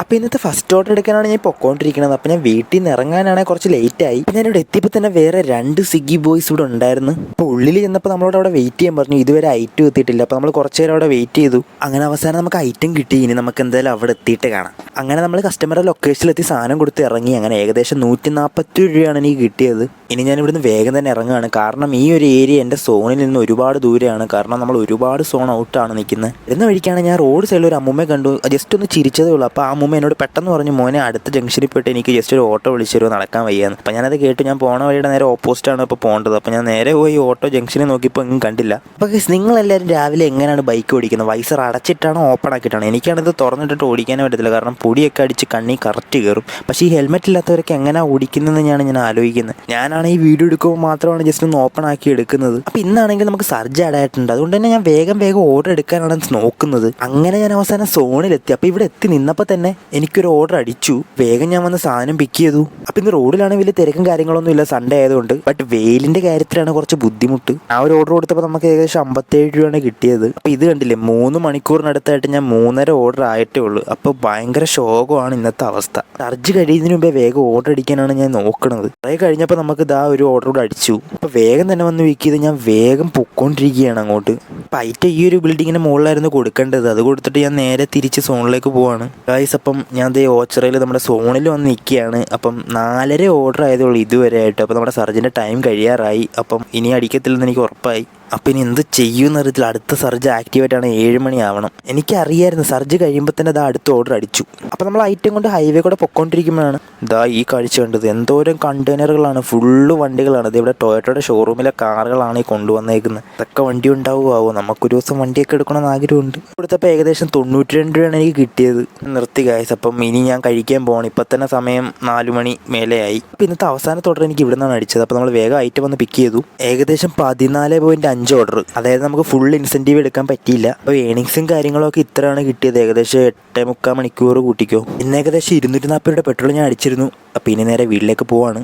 അപ്പോൾ ഇന്നത്തെ first order എടുക്കാനാണ് ഞാൻ പൊക്കോണ്ടിരിക്കുന്നത്. അപ്പോൾ ഞാൻ വീട്ടിൽ നിന്ന് ഇറങ്ങാനാണെങ്കിൽ കുറച്ച് ലേറ്റായി. അപ്പോൾ ഞാനിവിടെ എത്തിയപ്പോൾ തന്നെ വേറെ 2 സ്വിഗ്ഗി ബോയ്സ് ഇവിടെ ഉണ്ടായിരുന്നു. അപ്പോൾ ഉള്ളിൽ ചെന്നപ്പോൾ നമ്മളോട് അവിടെ വെയിറ്റ് ചെയ്യാൻ പറഞ്ഞു. ഇതുവരെ ഐറ്റം എത്തിയിട്ടില്ല. അപ്പോൾ നമ്മൾ കുറച്ച് നേരം അവിടെ വെയിറ്റ് ചെയ്തു. അങ്ങനെ അവസാനം നമുക്ക് ഐറ്റം കിട്ടി. ഇനി നമുക്ക് എന്തായാലും അവിടെ എത്തിയിട്ട് കാണാം. അങ്ങനെ നമ്മൾ കസ്റ്റമറുടെ ലൊക്കേഷനിലെത്തി സാധനം കൊടുത്ത് ഇറങ്ങി. അങ്ങനെ ഏകദേശം 140 രൂപയാണ് എനിക്ക് കിട്ടിയത്. ഇനി ഞാൻ ഇവിടുന്ന് വേഗം തന്നെ ഇറങ്ങുകയാണ്. കാരണം ഈ ഒരു ഏരിയ എൻ്റെ സോണിൽ നിന്ന് ഒരുപാട് ദൂരെയാണ്. കാരണം നമ്മൾ ഒരുപാട് സോൺ ഔട്ടാണ് നിൽക്കുന്നത്. എന്ന വഴിക്കാണ് ഞാൻ റോഡ് സൈഡിൽ ഒരു അമ്മൂമ്മയെ കണ്ടു. ജസ്റ്റ് ഒന്ന് ചിരിച്ചതേ ഉള്ളൂ. അപ്പോൾ ആ അമ്മൂമ്മ എന്നോട് പെട്ടെന്ന് പറഞ്ഞു, മോനെ അടുത്ത ജംഗ്ഷനിൽ പോയിട്ട് എനിക്ക് ജസ്റ്റ് ഒരു ഓട്ടോ വിളിച്ചു തരുമോ, നടക്കാൻ വയ്യാന്ന്. അപ്പോൾ ഞാനത് കേട്ടു. ഞാൻ പോണ വഴിയുടെ നേരെ ഓപ്പോസിറ്റാണ് ഇപ്പോൾ പോകേണ്ടത്. അപ്പോൾ ഞാൻ നേരെ പോയി ഓട്ടോ ജംഗ്ഷനിൽ നോക്കിയപ്പോൾ എങ്ങും കണ്ടില്ല. അപ്പോൾ നിങ്ങളെല്ലാവരും രാവിലെ എങ്ങനെയാണ് ബൈക്ക് ഓടിക്കുന്നത്? Visor അടച്ചിട്ടാണോ open ആക്കിയിട്ടാണോ? എനിക്കാണിത് തുറന്നിട്ടിട്ട് ഓടിക്കാനേ പറ്റത്തില്ല. കാരണം പൊടിയൊക്കെ അടിച്ച് കണ്ണി കറക്റ്റ് കയറും. പക്ഷേ ഈ ഹെൽമെറ്റ് ഇല്ലാത്തവരൊക്കെ എങ്ങനെയാണ് ഓടിക്കുന്നതെന്ന് ഞാൻ ആലോചിക്കുന്നത്. ഞാനാണ് ഈ വീഡിയോ എടുക്കുമ്പോൾ മാത്രമാണ് ജസ്റ്റ് ഒന്ന് ഓപ്പൺ ആക്കി എടുക്കുന്നത്. അപ്പോൾ ഇന്നാണെങ്കിൽ നമുക്ക് സർജ് ആഡായിട്ടുണ്ട്. അതുകൊണ്ട് തന്നെ ഞാൻ വേഗം ഓർഡർ എടുക്കാനാണ് നോക്കുന്നത്. അങ്ങനെ ഞാൻ അവസാനം സോണിലെത്തി. അപ്പോൾ ഇവിടെ എത്തി നിന്നപ്പോൾ തന്നെ എനിക്കൊരു ഓർഡർ അടിച്ചു. വേഗം ഞാൻ വന്ന് സാധനം പിക്ക് ചെയ്തു. അപ്പോൾ ഇന്ന് റോഡിലാണെങ്കിൽ വലിയ തിരക്കും കാര്യങ്ങളൊന്നും ഇല്ല, സൺഡേ ആയതുകൊണ്ട്. ബട്ട് വെയിലിൻ്റെ കാര്യത്തിലാണ് കുറച്ച് ബുദ്ധിമുട്ട്. ആ ഒരു ഓർഡർ കൊടുത്തപ്പോൾ നമുക്ക് ഏകദേശം 57 രൂപയാണ് കിട്ടിയത്. അപ്പോൾ ഇത് കണ്ടില്ലേ, 3 മണിക്കൂറിനടുത്തായിട്ട് ഞാൻ 3.5 ഓർഡർ ആയിട്ടേ ഉള്ളൂ. അപ്പോൾ ഭയങ്കര ശോകമാണ് ഇന്നത്തെ അവസ്ഥ. സർജ് കഴിയുന്നതിന് മുമ്പേ വേഗം ഓർഡർ അടിക്കാനാണ് ഞാൻ നോക്കുന്നത്. കുറേ കഴിഞ്ഞപ്പോൾ നമുക്ക് ഇതാ ഒരു ഓർഡർ കൂടെ അടിച്ചു. അപ്പോൾ വേഗം തന്നെ വന്ന് പിക്ക് ചെയ്ത് ഞാൻ വേഗം പൊക്കോണ്ടിരിക്കുകയാണ് അങ്ങോട്ട്. അപ്പോൾ ഐറ്റം ഈ ഒരു ബിൽഡിങ്ങിൻ്റെ മുകളിലായിരുന്നു കൊടുക്കേണ്ടത്. അത് കൊടുത്തിട്ട് ഞാൻ നേരെ തിരിച്ച് സോണിലേക്ക് പോവാണ് ഗൈസ്. അപ്പം ഞാൻ ദേ ഓച്ചറയിൽ നമ്മുടെ സോണിൽ വന്ന് നിൽക്കുകയാണ്. അപ്പം 4.5 ഓർഡർ ആയതുള്ളൂ ഇതുവരെ ആയിട്ട്. അപ്പോൾ നമ്മുടെ സർജിൻ്റെ ടൈം കഴിയാറായി. അപ്പം ഇനി അടിക്കത്തില്ലെന്ന് എനിക്ക് ഉറപ്പായി. അപ്പം ഇനി എന്ത് ചെയ്യുമെന്ന് അറിയത്തില്ല. അടുത്ത സർജ് ആക്ടിവേറ്റ് ആണ് 7 മണിയാവണം. എനിക്കറിയായിരുന്നു സർജ് കഴിയുമ്പോൾ തന്നെ ഇതാ അടുത്ത ഓർഡർ അടിച്ചു. അപ്പോൾ നമ്മൾ ഐറ്റം കൊണ്ട് ഹൈവേ കൂടെ പൊക്കോണ്ടിരിക്കുമ്പോഴാണ് ഇതാ ഈ കാഴ്ച കണ്ടത്. എന്തോരം കണ്ടെയ്നറുകളാണ്, ഫുള്ള് വണ്ടികളാണ്. ഇത് ഇവിടെ ടൊയോട്ടയുടെ ഷോറൂമിലെ കാറുകളാണ് ഈ കൊണ്ടുവന്നേക്കുന്നത്. ഇതൊക്കെ വണ്ടി ഉണ്ടാവുമോ? നമുക്കൊരു ദിവസം വണ്ടിയൊക്കെ എടുക്കണമെന്ന് ആഗ്രഹമുണ്ട്. ഇവിടുത്തെ ഏകദേശം 92 രൂപയാണ് എനിക്ക് കിട്ടിയത്. നിർത്തി ഗൈസ്. അപ്പം ഇനി ഞാൻ കഴിക്കാൻ പോകണം. ഇപ്പം തന്നെ സമയം 4 മണി മേലെയായി. അപ്പം ഇന്നത്തെ അവസാനത്തെ ഓർഡർ എനിക്ക് ഇവിടെ നിന്നാണ് അടിച്ചത്. അപ്പോൾ നമ്മൾ വേഗം ഐറ്റം വന്ന് പിക്ക് ചെയ്തു. ഏകദേശം 14.5 ഓർഡർ, അതായത് നമുക്ക് ഫുൾ ഇൻസെൻറ്റീവ് എടുക്കാൻ പറ്റിയില്ല. അപ്പോൾ ഏണിങ്സും കാര്യങ്ങളൊക്കെ ഇത്രയാണ് കിട്ടിയത്. ഏകദേശം 8.75 മണിക്കൂർ കൂട്ടിക്കോ. ഇന്ന് ഏകദേശം 240 രൂപയുടെ പെട്രോൾ ഞാൻ അടിച്ചിരുന്നു. അപ്പോൾ ഇനി നേരെ വീട്ടിലേക്ക് പോവാണ്.